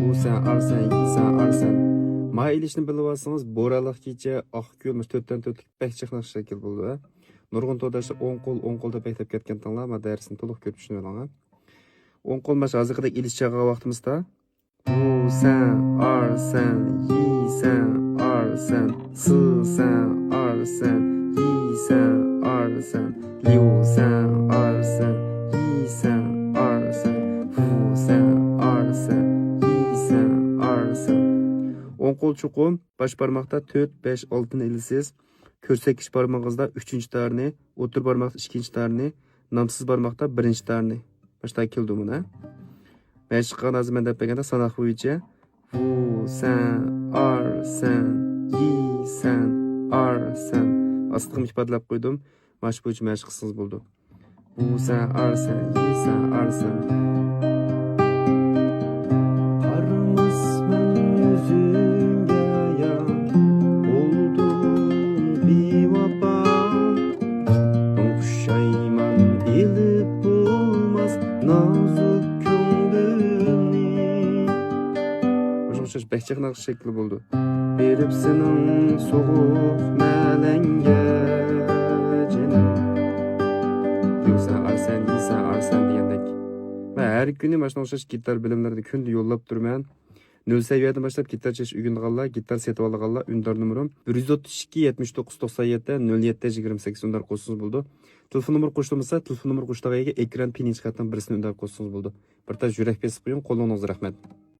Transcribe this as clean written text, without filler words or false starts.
Bu sen arsan, yiysen arsan. Ma ilişini bilip alsanız, boralık kecha, oq ko'rmish to'rtdan to'rtlik bek chiqnaq shakl bo'ldi. Nurg'un to'dashi o'ng qo'lda beklab ketgan tinglar, ma darsini to'liq ko'rib tushunib oling. O'ng qo'l mash hozirgidek ilish chaqqa vaqtimizda bu sen arsan, yiysen arsan, sığsan arsan, yiysen arsan, liusen arsan, yiysen arsan, fusen arsan, yiysen arsan. O'ng qo'l chuqum, bosh barmoqda 4, 5, 6 ni ilisiz, ko'rsatkich barmog'ingizda 3-tarni, o'tir barmoqda 2-tarni, namsiz barmoqda 1-tarni. Başta kildi buna. Ben çıkan azmen de pekende sanak bo'yicha bu sen arsan, yiysen arsan. Astıqım ipadlab qo'ydim. Mash bo'yicha mash qilsangiz bo'ldi. Bu sen arsan, yiysen arsan. Qarmasman yüzünge ya, oldum bir vapa. Okşayman bilip bulmaz nazuk ko'nglimni. O'sha bekchaqnaq shakli bo'ldi. Berib sening so'g'uq malanga jinim. Yursan arsan, yeysan arsan degandek. Va har kuni mana shunday o'xshash gitar bilimlarini kunda yo'llab turman. 0 seviyadan başlap gitar çeşit uygunluğunla, gitar seti alağınla ündar numaram 132 79 97 07 28 ündar qo'shsangiz bo'ldi. Telefon nomer qo'shilmasa, telefon nomer qo'shiladigan ekran pinin chiqatdan birisini ündar qo'shsangiz bo'ldi. Bir ta yurak besib qo'ying, qo'lingizga rahmat.